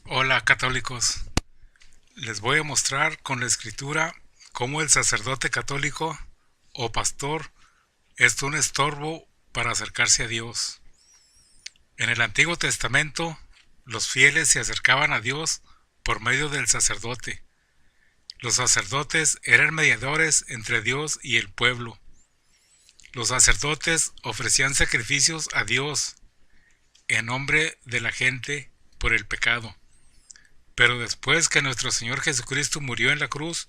Hola católicos, les voy a mostrar con la escritura cómo el sacerdote católico o pastor es un estorbo para acercarse a Dios. En el Antiguo Testamento, los fieles se acercaban a Dios por medio del sacerdote. Los sacerdotes eran mediadores entre Dios y el pueblo. Los sacerdotes ofrecían sacrificios a Dios en nombre de la gente por el pecado. Pero después que nuestro Señor Jesucristo murió en la cruz,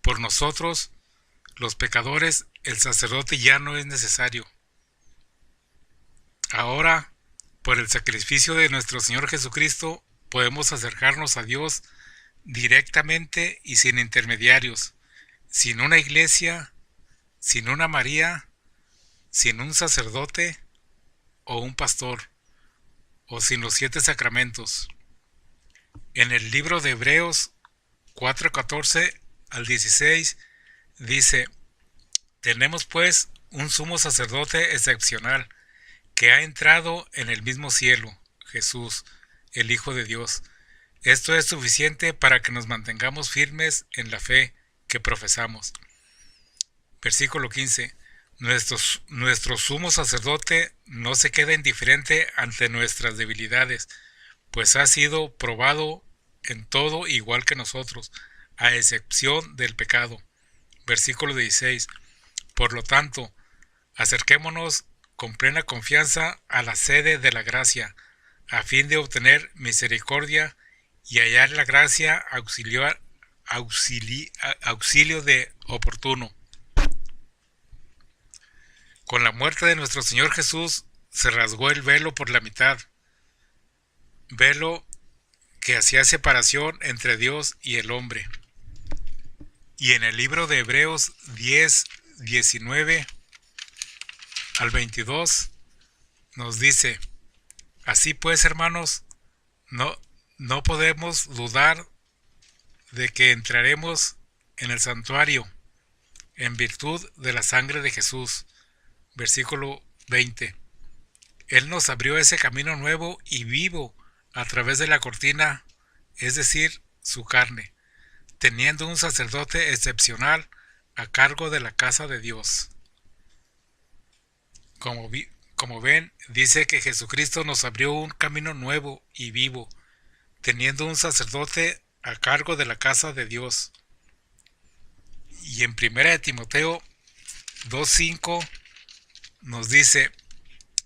por nosotros, los pecadores, el sacerdote ya no es necesario. Ahora, por el sacrificio de nuestro Señor Jesucristo, podemos acercarnos a Dios directamente y sin intermediarios, sin una iglesia, sin una María, sin un sacerdote o un pastor, o sin los 7 sacramentos. En el libro de Hebreos 4:14 al 16 dice: tenemos pues un sumo sacerdote excepcional, que ha entrado en el mismo cielo, Jesús, el Hijo de Dios. Esto es suficiente para que nos mantengamos firmes en la fe que profesamos. Versículo 15. Nuestro sumo sacerdote no se queda indiferente ante nuestras debilidades, pues ha sido probado en todo igual que nosotros, a excepción del pecado. Versículo 16. Por lo tanto, acerquémonos con plena confianza a la sede de la gracia, a fin de obtener misericordia y hallar la gracia auxilio de oportuno. Con la muerte de nuestro Señor Jesús se rasgó el velo por la mitad, velo que hacía separación entre Dios y el hombre. Y en el libro de Hebreos 10, 19 al 22 nos dice: así pues, hermanos, no podemos dudar de que entraremos en el santuario en virtud de la sangre de Jesús. Versículo 20. Él nos abrió ese camino nuevo y vivo a través de la cortina, es decir, su carne, teniendo un sacerdote excepcional a cargo de la casa de Dios. Como ven, dice que Jesucristo nos abrió un camino nuevo y vivo, teniendo un sacerdote a cargo de la casa de Dios. Y en 1 Timoteo 2:5 nos dice: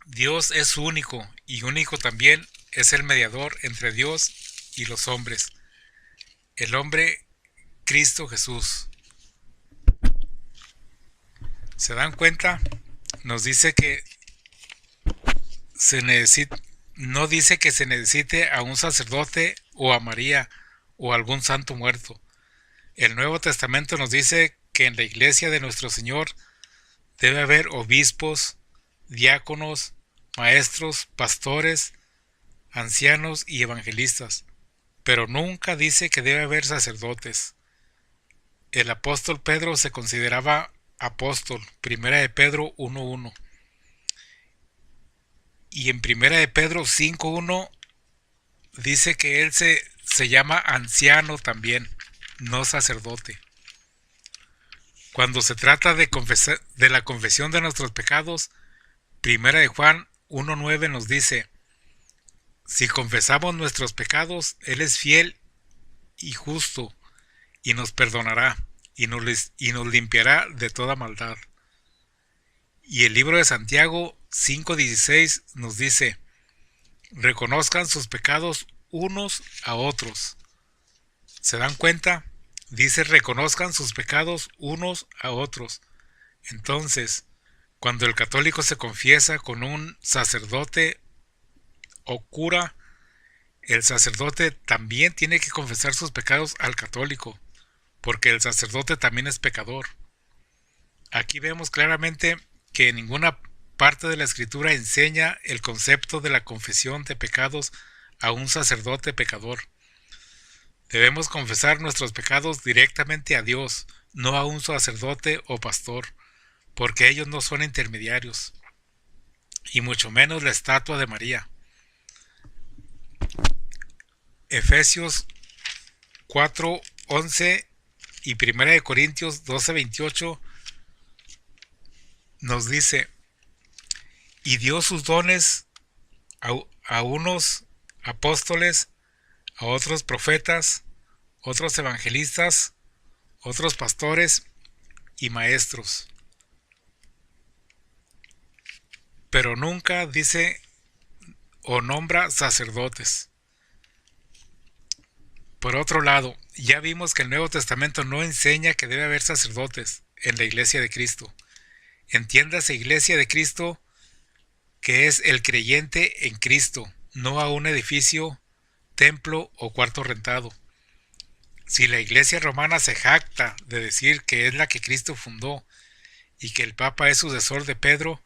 Dios es único, y único también es el mediador entre Dios y los hombres, el hombre Cristo Jesús. ¿Se dan cuenta? Nos dice que no dice que se necesite a un sacerdote o a María o a algún santo muerto. El Nuevo Testamento nos dice que en la iglesia de nuestro Señor debe haber obispos, diáconos, maestros, pastores, ancianos y evangelistas, pero nunca dice que debe haber sacerdotes. El apóstol Pedro se consideraba apóstol, 1 de Pedro 1:1. Y en 1 de Pedro 5:1 dice que él se llama anciano también, no sacerdote. Cuando se trata de la confesión de nuestros pecados, 1 de Juan 1:9 nos dice: si confesamos nuestros pecados, Él es fiel y justo, y nos perdonará, y nos limpiará de toda maldad. Y el libro de Santiago 5:16 nos dice: reconozcan sus pecados unos a otros. ¿Se dan cuenta? Dice: reconozcan sus pecados unos a otros. Entonces, cuando el católico se confiesa con un sacerdote o cura, el sacerdote también tiene que confesar sus pecados al católico, porque el sacerdote también es pecador. Aquí vemos claramente que en ninguna parte de la escritura enseña el concepto de la confesión de pecados a un sacerdote pecador. Debemos confesar nuestros pecados directamente a Dios, no a un sacerdote o pastor, porque ellos no son intermediarios, y mucho menos la estatua de María. Efesios 4:11 y Primera de Corintios 12:28 nos dice: y dio sus dones a unos apóstoles, a otros profetas, otros evangelistas, otros pastores y maestros. Pero nunca dice o nombra sacerdotes. Por otro lado, ya vimos que el Nuevo Testamento no enseña que debe haber sacerdotes en la Iglesia de Cristo. Entiéndase Iglesia de Cristo, que es el creyente en Cristo, no a un edificio, templo o cuarto rentado. Si la Iglesia romana se jacta de decir que es la que Cristo fundó y que el Papa es sucesor de Pedro,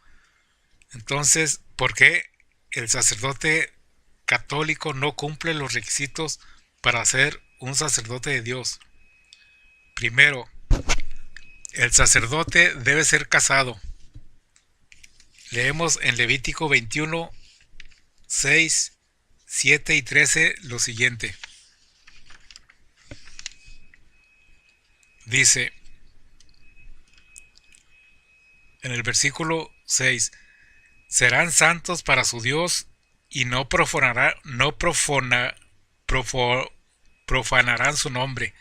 entonces, ¿por qué el sacerdote católico no cumple los requisitos para ser un sacerdote de Dios? Primero, el sacerdote debe ser casado. Leemos en Levítico 21, 6, 7 y 13 lo siguiente. Dice en el versículo 6: serán santos para su Dios y no profanarán su nombre,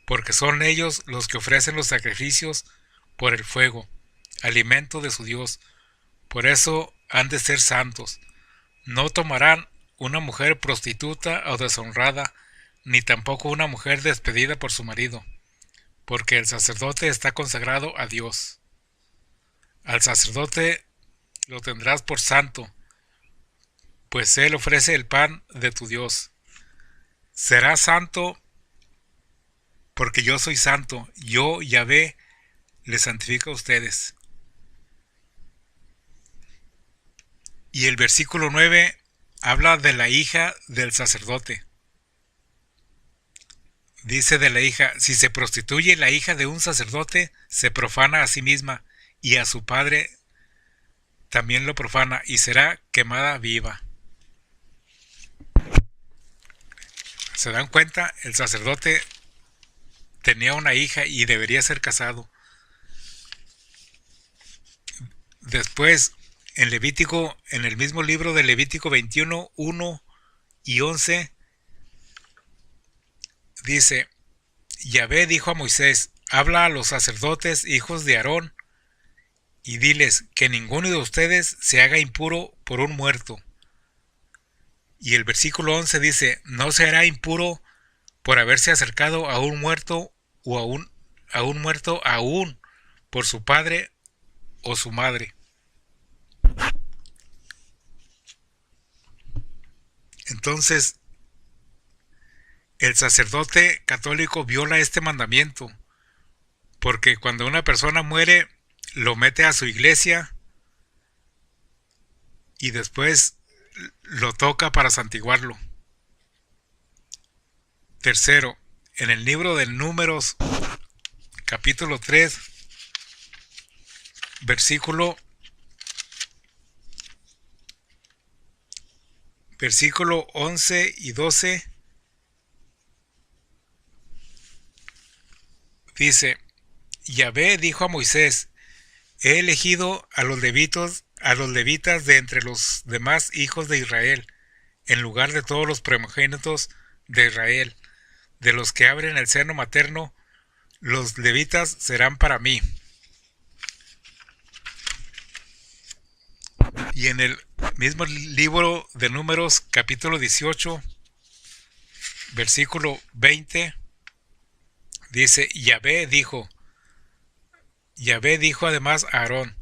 porque son ellos los que ofrecen los sacrificios por el fuego, alimento de su Dios. Por eso han de ser santos. No tomarán una mujer prostituta o deshonrada, ni tampoco una mujer despedida por su marido, porque el sacerdote está consagrado a Dios. Al sacerdote lo tendrás por santo, pues él ofrece el pan de tu Dios. Será santo porque yo soy santo, yo, Yahvé, les santifico a ustedes. Y el versículo 9 habla de la hija del sacerdote. Dice de la hija: si se prostituye la hija de un sacerdote, se profana a sí misma, y a su padre también lo profana, y será quemada viva. ¿Se dan cuenta? El sacerdote tenía una hija y debería ser casado. Después, en Levítico, en el mismo libro de Levítico 21, 1 y 11, dice: Yahvé dijo a Moisés: habla a los sacerdotes, hijos de Aarón, y diles que ninguno de ustedes se haga impuro por un muerto. Y el versículo 11 dice: no se hará impuro por haberse acercado a un muerto o a un muerto aún por su padre o su madre. Entonces, el sacerdote católico viola este mandamiento, porque cuando una persona muere, lo mete a su iglesia y después lo toca para santiguarlo. Tercero, en el libro de Números, capítulo 3, versículo 11 y 12, dice: Yahvé dijo a Moisés: he elegido a los levitas de entre los demás hijos de Israel, en lugar de todos los primogénitos de Israel, de los que abren el seno materno, los levitas serán para mí. Y en el mismo libro de Números, capítulo 18, versículo 20, dice: Yahvé dijo además a Aarón: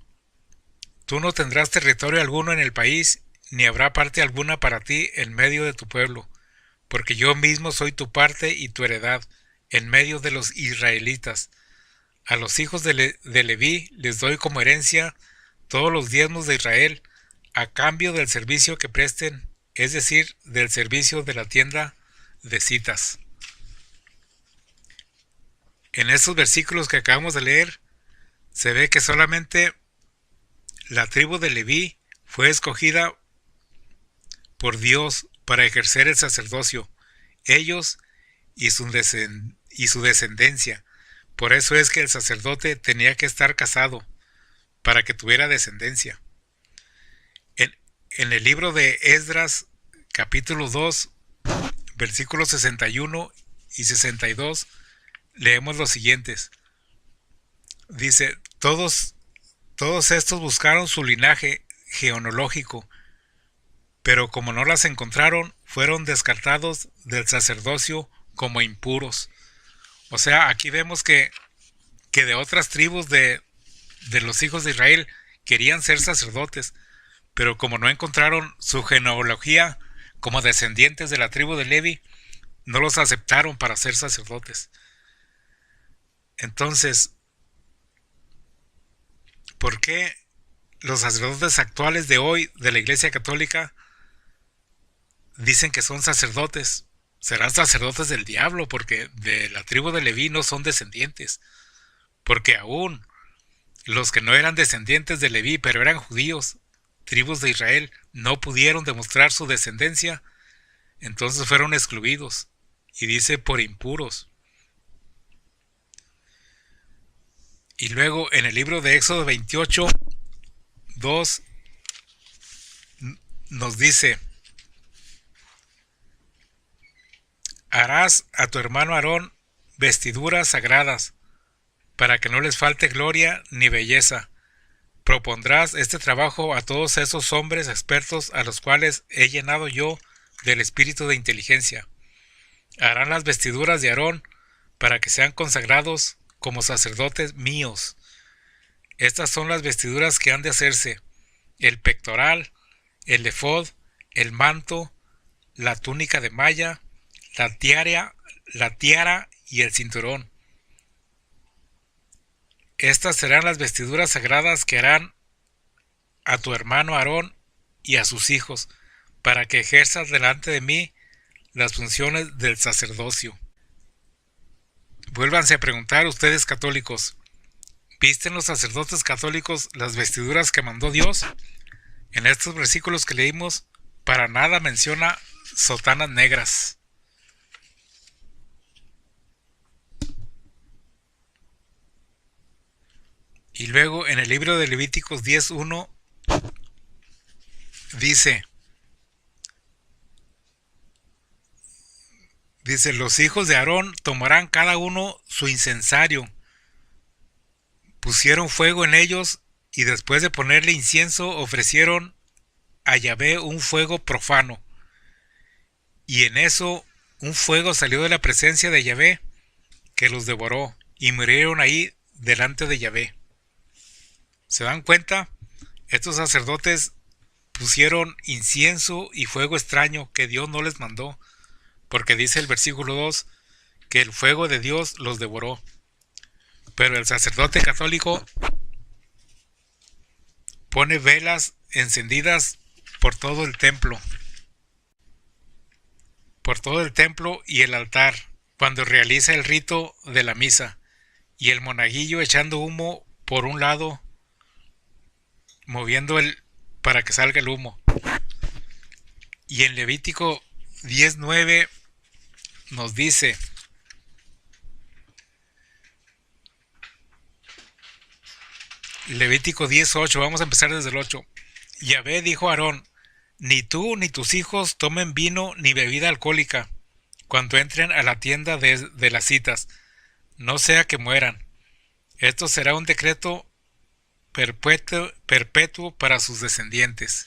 tú no tendrás territorio alguno en el país, ni habrá parte alguna para ti en medio de tu pueblo, porque yo mismo soy tu parte y tu heredad en medio de los israelitas. A los hijos de Leví les doy como herencia todos los diezmos de Israel, a cambio del servicio que presten, es decir, del servicio de la tienda de citas. En estos versículos que acabamos de leer, se ve que solamente la tribu de Leví fue escogida por Dios para ejercer el sacerdocio, ellos y su descendencia. Por eso es que el sacerdote tenía que estar casado, para que tuviera descendencia. En, en el libro de Esdras, capítulo 2, versículos 61 y 62, leemos los siguientes. Dice, todos estos buscaron su linaje genealógico, pero como no las encontraron, fueron descartados del sacerdocio como impuros. O sea, aquí vemos que de otras tribus de los hijos de Israel querían ser sacerdotes, pero como no encontraron su genealogía como descendientes de la tribu de Levi, no los aceptaron para ser sacerdotes. Entonces, ¿por qué los sacerdotes actuales de hoy de la Iglesia Católica dicen que son sacerdotes? Serán sacerdotes del diablo, porque de la tribu de Leví no son descendientes. Porque aún los que no eran descendientes de Leví, pero eran judíos, tribus de Israel, no pudieron demostrar su descendencia, entonces fueron excluidos. Y dice por impuros. Y luego en el libro de Éxodo 28, 2, nos dice, harás a tu hermano Aarón vestiduras sagradas, para que no les falte gloria ni belleza. Propondrás este trabajo a todos esos hombres expertos a los cuales he llenado yo del espíritu de inteligencia. Harán las vestiduras de Aarón para que sean consagrados como sacerdotes míos. Estas son las vestiduras que han de hacerse: el pectoral, el efod, el manto, la túnica de malla, la tiara y el cinturón. Estas serán las vestiduras sagradas que harán a tu hermano Aarón y a sus hijos, para que ejerzas delante de mí las funciones del sacerdocio. Vuélvanse a preguntar ustedes católicos, ¿visten los sacerdotes católicos las vestiduras que mandó Dios? En estos versículos que leímos, para nada menciona sotanas negras. Y luego en el libro de Levíticos 10:1 dice, los hijos de Aarón tomarán cada uno su incensario, pusieron fuego en ellos y después de ponerle incienso ofrecieron a Yahvé un fuego profano. Y en eso un fuego salió de la presencia de Yahvé que los devoró y murieron ahí delante de Yahvé. ¿Se dan cuenta? Estos sacerdotes pusieron incienso y fuego extraño que Dios no les mandó, porque dice el versículo 2 que el fuego de Dios los devoró. Pero el sacerdote católico pone velas encendidas por todo el templo y el altar, cuando realiza el rito de la misa, y el monaguillo echando humo por un lado, moviendo para que salga el humo. Y en Levítico 10:9 nos dice, Levítico 10:8, vamos a empezar desde el 8. Yahvé dijo a Aarón, ni tú ni tus hijos tomen vino ni bebida alcohólica cuando entren a la tienda de las citas, no sea que mueran. Esto será un decreto perpetuo para sus descendientes.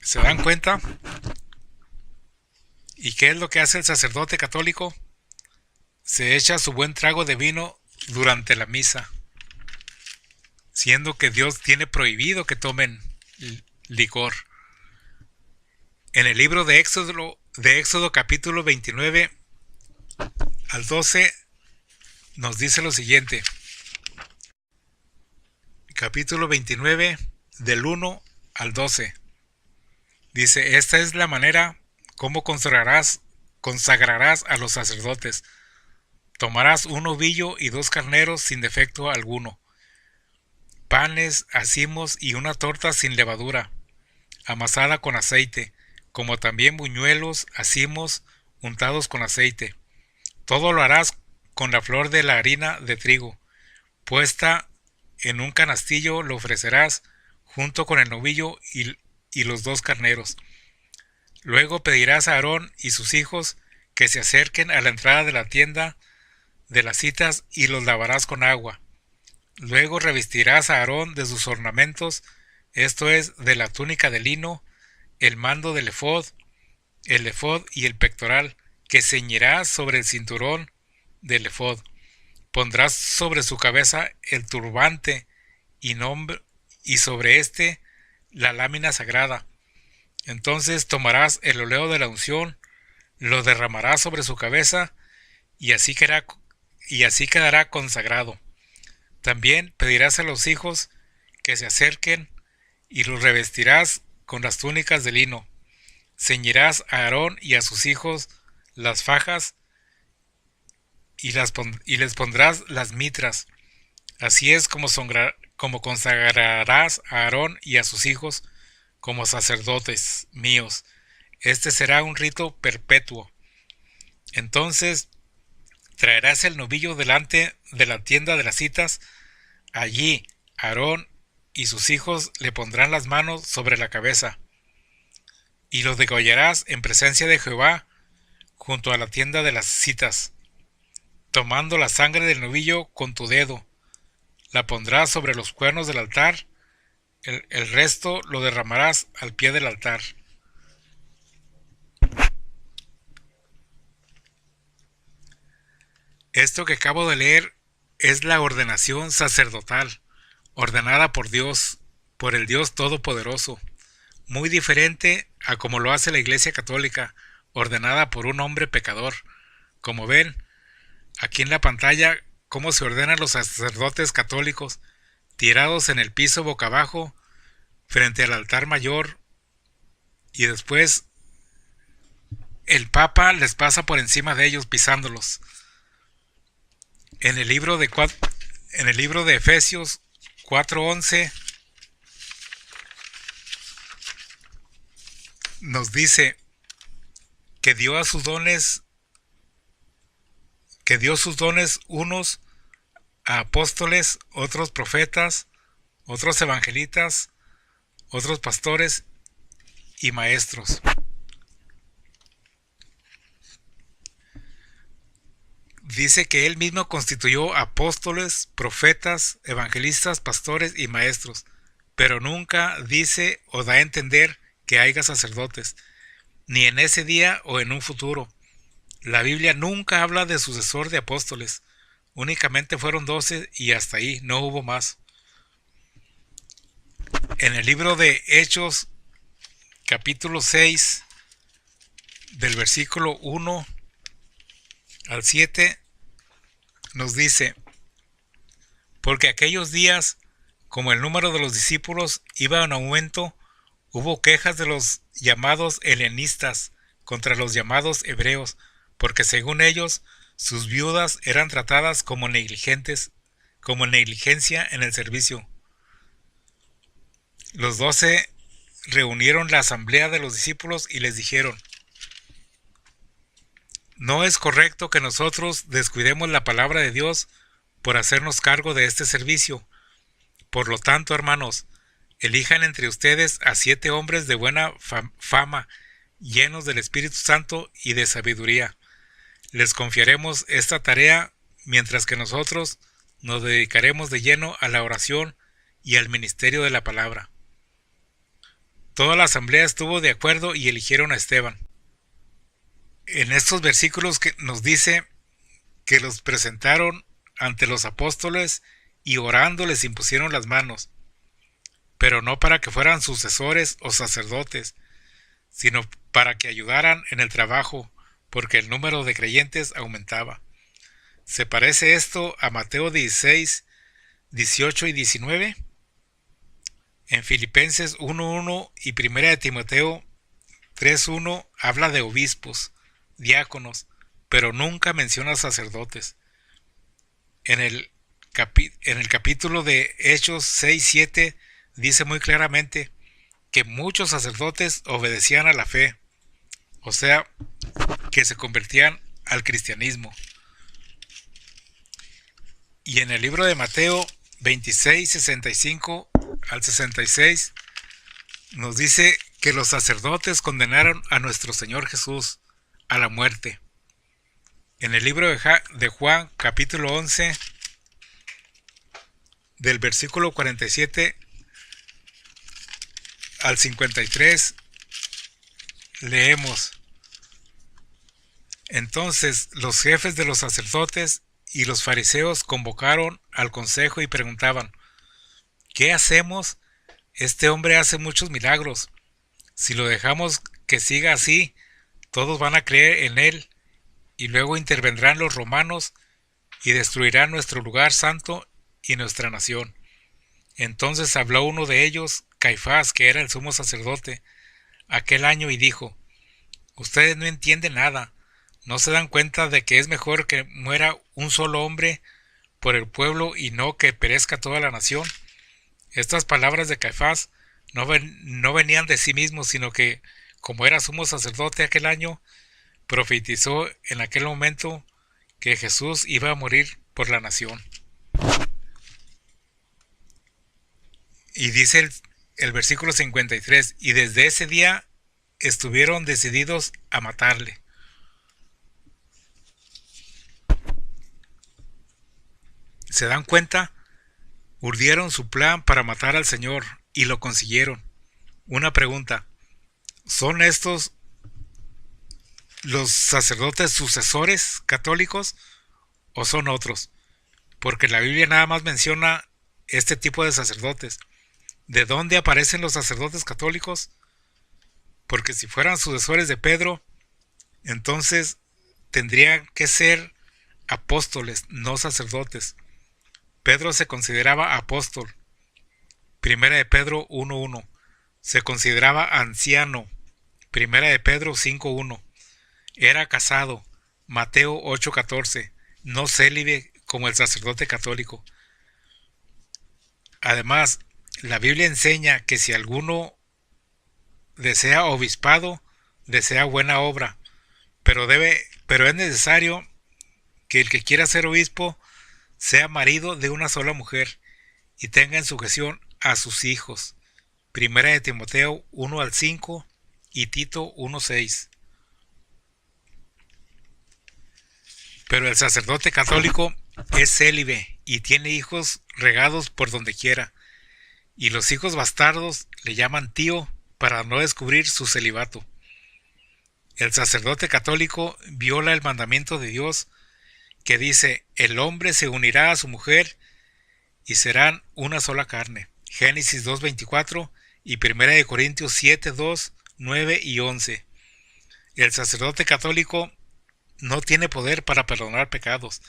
¿Se dan cuenta? ¿Y qué es lo que hace el sacerdote católico? Se echa su buen trago de vino durante la misa, siendo que Dios tiene prohibido que tomen licor. En el libro de Éxodo capítulo 29 al 12 nos dice lo siguiente. Capítulo 29 del 1 al 12. Dice, esta es la manera como consagrarás a los sacerdotes. Tomarás un ovillo y 2 carneros sin defecto alguno, panes, acimos y una torta sin levadura, amasada con aceite, como también buñuelos, acimos, untados con aceite. Todo lo harás con la flor de la harina de trigo. Puesta en un canastillo lo ofrecerás junto con el novillo y los 2 carneros. Luego pedirás a Aarón y sus hijos que se acerquen a la entrada de la tienda de las citas y los lavarás con agua. Luego revestirás a Aarón de sus ornamentos, esto es, de la túnica de lino, el mando del el efod y el pectoral, que ceñirás sobre el cinturón del efod. Pondrás sobre su cabeza el turbante y sobre éste la lámina sagrada. Entonces tomarás el óleo de la unción, lo derramarás sobre su cabeza, y así quedará consagrado. También pedirás a los hijos que se acerquen y los revestirás con las túnicas de lino. Ceñirás a Aarón y a sus hijos las fajas y les pondrás las mitras. Así es como consagrarás a Aarón y a sus hijos como sacerdotes míos. Este será un rito perpetuo. Entonces traerás el novillo delante de la tienda de las citas. Allí Aarón y sus hijos le pondrán las manos sobre la cabeza, y lo degollarás en presencia de Jehová junto a la tienda de las citas. Tomando la sangre del novillo con tu dedo, la pondrás sobre los cuernos del altar, el resto lo derramarás al pie del altar. Esto que acabo de leer es la ordenación sacerdotal, ordenada por Dios, por el Dios Todopoderoso, muy diferente a como lo hace la Iglesia Católica, ordenada por un hombre pecador. Como ven, aquí en la pantalla, cómo se ordenan los sacerdotes católicos, tirados en el piso boca abajo, frente al altar mayor, y después el Papa les pasa por encima de ellos pisándolos. En el libro de Efesios 4:11 nos dice que dio sus dones unos a apóstoles, otros profetas, otros evangelistas, otros pastores y maestros. Dice que él mismo constituyó apóstoles, profetas, evangelistas, pastores y maestros, pero nunca dice o da a entender que haya sacerdotes, ni en ese día o en un futuro. La Biblia nunca habla de sucesor de apóstoles, únicamente fueron 12 y hasta ahí, no hubo más. En el libro de Hechos, capítulo 6, del versículo 1 al 7, nos dice: porque aquellos días, como el número de los discípulos iba en aumento, hubo quejas de los llamados helenistas contra los llamados hebreos, porque según ellos, sus viudas eran tratadas como negligencia en el servicio. Los 12 reunieron la asamblea de los discípulos y les dijeron: no es correcto que nosotros descuidemos la palabra de Dios por hacernos cargo de este servicio. Por lo tanto, hermanos, elijan entre ustedes a 7 hombres de buena fama, llenos del Espíritu Santo y de sabiduría. Les confiaremos esta tarea, mientras que nosotros nos dedicaremos de lleno a la oración y al ministerio de la palabra. Toda la asamblea estuvo de acuerdo y eligieron a Esteban. En estos versículos que nos dice que los presentaron ante los apóstoles y orando les impusieron las manos, pero no para que fueran sucesores o sacerdotes, sino para que ayudaran en el trabajo, porque el número de creyentes aumentaba. ¿Se parece esto a Mateo 16, 18 y 19? En Filipenses 1:1 y 1 de Timoteo 3:1 habla de obispos, diáconos, pero nunca menciona sacerdotes. En el capítulo de Hechos 6:7 dice muy claramente que muchos sacerdotes obedecían a la fe, o sea, que se convertían al cristianismo. Y en el libro de Mateo 26, 65 al 66, nos dice que los sacerdotes condenaron a nuestro Señor Jesús a la muerte. En el libro de Juan, capítulo 11, del versículo 47 al 53, leemos: Entonces los jefes de los sacerdotes y los fariseos convocaron al consejo y preguntaban: ¿qué hacemos? Este hombre hace muchos milagros. Si lo dejamos que siga así, todos van a creer en él, y luego intervendrán los romanos y destruirán nuestro lugar santo y nuestra nación. Entonces habló uno de ellos, Caifás, que era el sumo sacerdote, aquel año, y dijo: Ustedes no entienden nada. ¿No se dan cuenta de que es mejor que muera un solo hombre por el pueblo y no que perezca toda la nación? Estas palabras de Caifás no venían de sí mismo, sino que, como era sumo sacerdote aquel año, profetizó en aquel momento que Jesús iba a morir por la nación. Y dice el versículo 53, y desde ese día estuvieron decididos a matarle. ¿Se dan cuenta? Urdieron su plan para matar al Señor y lo consiguieron. Una pregunta: ¿son estos los sacerdotes sucesores católicos o son otros? Porque la Biblia nada más menciona este tipo de sacerdotes. ¿De dónde aparecen los sacerdotes católicos? Porque si fueran sucesores de Pedro, entonces tendrían que ser apóstoles, no sacerdotes. Pedro se consideraba apóstol. Primera de Pedro 1:1. Se consideraba anciano. Primera de Pedro 5:1. Era casado. Mateo 8:14. No célibe como el sacerdote católico. Además, la Biblia enseña que si alguno desea obispado, desea buena obra, pero es necesario que el que quiera ser obispo sea marido de una sola mujer y tenga en sujeción a sus hijos. Primera de Timoteo 1:5 y Tito 1:6. Pero el sacerdote católico es célibe y tiene hijos regados por donde quiera, y los hijos bastardos le llaman tío para no descubrir su celibato. El sacerdote católico viola el mandamiento de Dios que dice: el hombre se unirá a su mujer y serán una sola carne. Génesis 2:24 y 1 Corintios 7:2, 9 y 11. El sacerdote católico no tiene poder para perdonar pecados.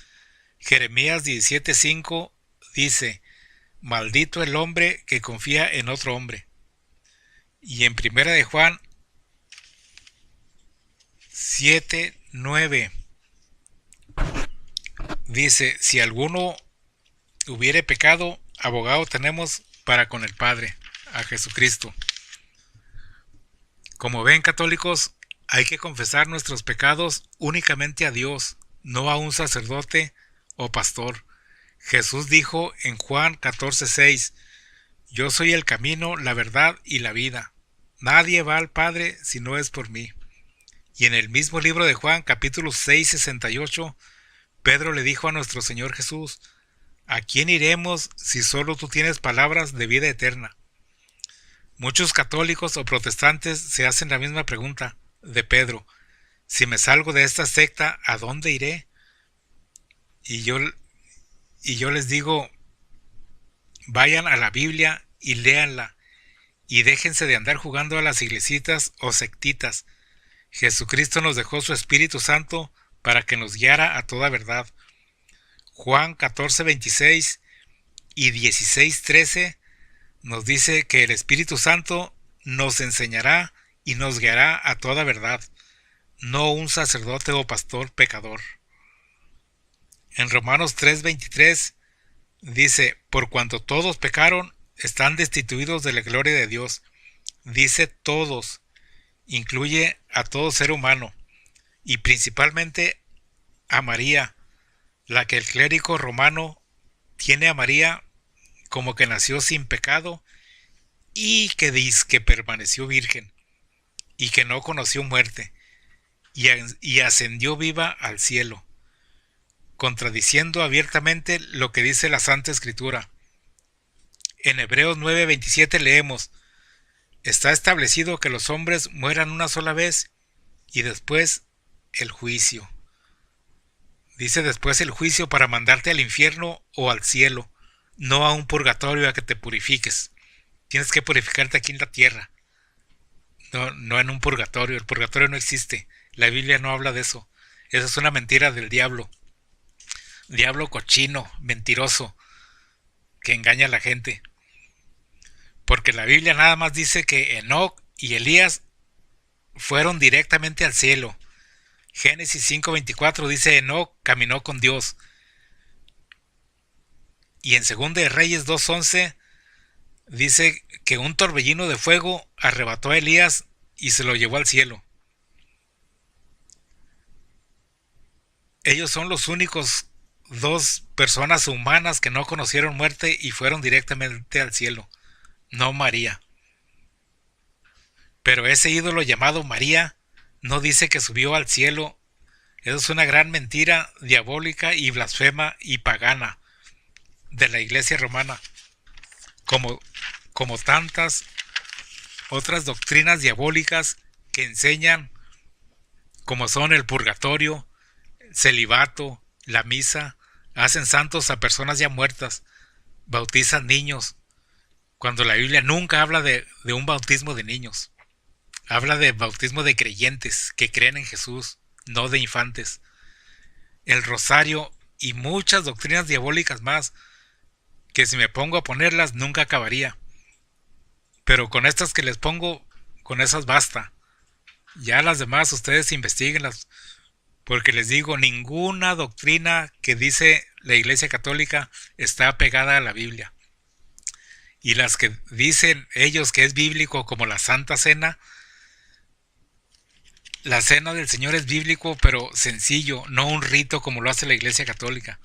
Jeremías 17:5 dice: maldito el hombre que confía en otro hombre. Y en 1 de Juan 7:9 dice: si alguno hubiere pecado, abogado tenemos para con el Padre, a Jesucristo. Como ven, católicos, hay que confesar nuestros pecados únicamente a Dios, no a un sacerdote o pastor. Jesús dijo en Juan 14:6: yo soy el camino, la verdad y la vida. Nadie va al Padre si no es por mí. Y en el mismo libro de Juan, capítulo 6:68, Pedro le dijo a nuestro Señor Jesús: ¿a quién iremos si solo tú tienes palabras de vida eterna? Muchos católicos o protestantes se hacen la misma pregunta de Pedro: si me salgo de esta secta, ¿a dónde iré? Y yo les digo: vayan a la Biblia y léanla, y déjense de andar jugando a las iglesitas o sectitas. Jesucristo nos dejó su Espíritu Santo para que nos guiara a toda verdad. Juan 14:26 y 16:13 nos dice que el Espíritu Santo nos enseñará y nos guiará a toda verdad, no un sacerdote o pastor pecador. En Romanos 3:23 dice: por cuanto todos pecaron, están destituidos de la gloria de Dios. Dice todos, incluye a todo ser humano y principalmente a María, la que el clérigo romano tiene a María como que nació sin pecado y que dice que permaneció virgen y que no conoció muerte y ascendió viva al cielo, contradiciendo abiertamente lo que dice la Santa Escritura. En Hebreos 9:27 leemos: está establecido que los hombres mueran una sola vez y después el juicio. Dice después el juicio para mandarte al infierno o al cielo, no a un purgatorio a que te purifiques. Tienes que purificarte aquí en la tierra, no en un purgatorio. El purgatorio no existe. La Biblia no habla de eso. Esa es una mentira del diablo. Diablo cochino, mentiroso, que engaña a la gente. Porque la Biblia nada más dice que Enoc y Elías fueron directamente al cielo. Génesis 5:24 dice: Enoc caminó con Dios. Y en 2 de Reyes 2:11 dice que un torbellino de fuego arrebató a Elías y se lo llevó al cielo. Ellos son los únicos dos personas humanas que no conocieron muerte y fueron directamente al cielo, no María. Pero ese ídolo llamado María no dice que subió al cielo. Eso es una gran mentira diabólica y blasfema y pagana de la Iglesia romana, como tantas otras doctrinas diabólicas que enseñan, como son el purgatorio, celibato, la misa, hacen santos a personas ya muertas, bautizan niños, cuando la Biblia nunca habla de un bautismo de niños. Habla de bautismo de creyentes que creen en Jesús, no de infantes. El rosario y muchas doctrinas diabólicas más, que si me pongo a ponerlas nunca acabaría. Pero con estas que les pongo, con esas basta. Ya las demás ustedes investiguenlas, porque les digo, ninguna doctrina que dice la Iglesia Católica está pegada a la Biblia. Y las que dicen ellos que es bíblico, como la Santa Cena, la Cena del Señor es bíblico, pero sencillo, no un rito como lo hace la Iglesia Católica.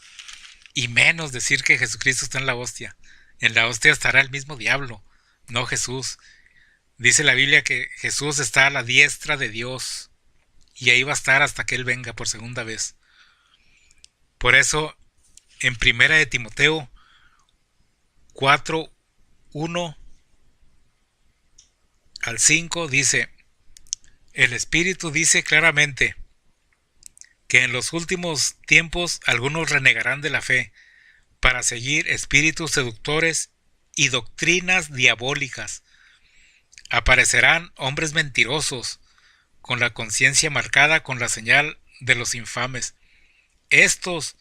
Y menos decir que Jesucristo está en la hostia. En la hostia estará el mismo diablo, no Jesús. Dice la Biblia que Jesús está a la diestra de Dios, y ahí va a estar hasta que Él venga por segunda vez. Por eso, en 1 de Timoteo 4:1 al 5 dice: el Espíritu dice claramente que en los últimos tiempos algunos renegarán de la fe para seguir espíritus seductores y doctrinas diabólicas. Aparecerán hombres mentirosos, con la conciencia marcada con la señal de los infames. Estos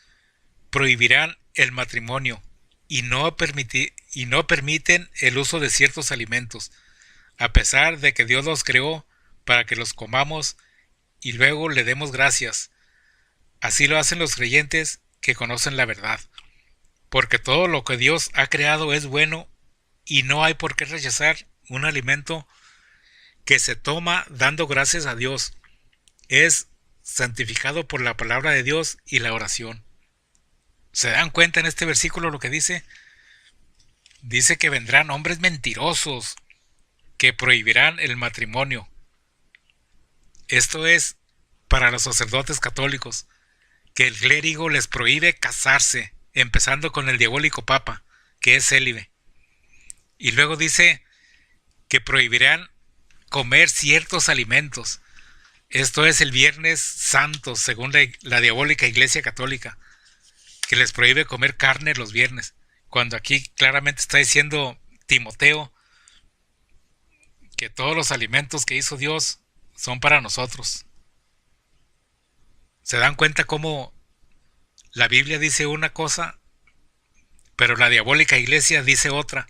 prohibirán el matrimonio y no permiten el uso de ciertos alimentos, a pesar de que Dios los creó para que los comamos y luego le demos gracias. Así lo hacen los creyentes que conocen la verdad, porque todo lo que Dios ha creado es bueno y no hay por qué rechazar un alimento que se toma dando gracias a Dios. Es santificado por la palabra de Dios y la oración. ¿Se dan cuenta en este versículo lo que dice? Dice que vendrán hombres mentirosos que prohibirán el matrimonio. Esto es para los sacerdotes católicos, que el clérigo les prohíbe casarse, empezando con el diabólico papa, que es célibe. Y luego dice que prohibirán comer ciertos alimentos. Esto es el Viernes Santo, según la diabólica Iglesia Católica, que les prohíbe comer carne los viernes, cuando aquí claramente está diciendo Timoteo que todos los alimentos que hizo Dios son para nosotros. ¿Se dan cuenta cómo la Biblia dice una cosa, pero la diabólica iglesia dice otra?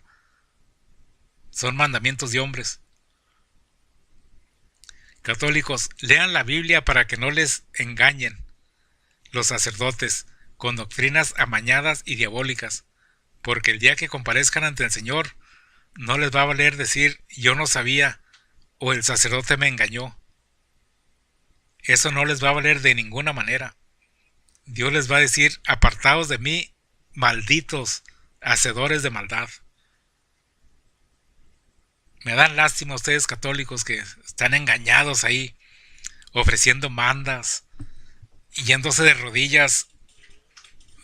Son mandamientos de hombres. Católicos, lean la Biblia para que no les engañen los sacerdotes con doctrinas amañadas y diabólicas, porque el día que comparezcan ante el Señor no les va a valer decir yo no sabía o el sacerdote me engañó. Eso no les va a valer de ninguna manera. Dios les va a decir, apartaos de mí, malditos, hacedores de maldad. Me dan lástima a ustedes católicos que están engañados ahí, ofreciendo mandas, yéndose de rodillas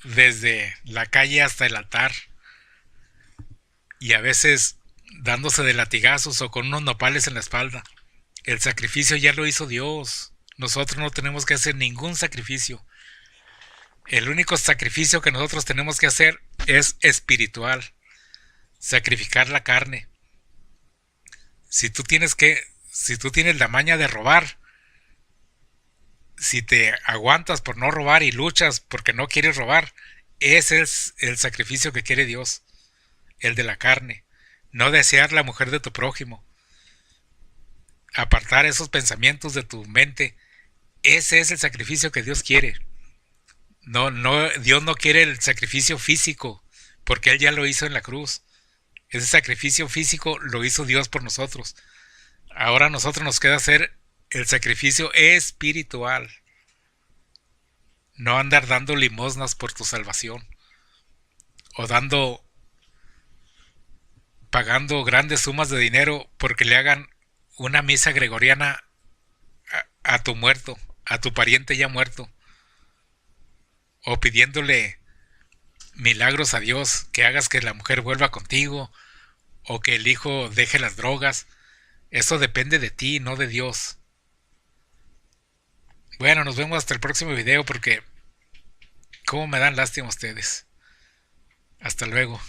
desde la calle hasta el altar, y a veces dándose de latigazos o con unos nopales en la espalda. El sacrificio ya lo hizo Dios. Nosotros no tenemos que hacer ningún sacrificio. El único sacrificio que nosotros tenemos que hacer es espiritual. Sacrificar la carne. Si tú tienes la maña de robar, si te aguantas por no robar y luchas porque no quieres robar, ese es el sacrificio que quiere Dios, el de la carne. No desear la mujer de tu prójimo, apartar esos pensamientos de tu mente, ese es el sacrificio que Dios quiere. Dios no quiere el sacrificio físico, porque Él ya lo hizo en la cruz. Ese sacrificio físico lo hizo Dios por nosotros. Ahora a nosotros nos queda hacer el sacrificio espiritual. No andar dando limosnas por tu salvación. O pagando grandes sumas de dinero porque le hagan una misa gregoriana a tu muerto, a tu pariente ya muerto. O pidiéndole milagros a Dios, que hagas que la mujer vuelva contigo, o que el hijo deje las drogas. Eso depende de ti, no de Dios. Bueno, nos vemos hasta el próximo video porque cómo me dan lástima ustedes. Hasta luego.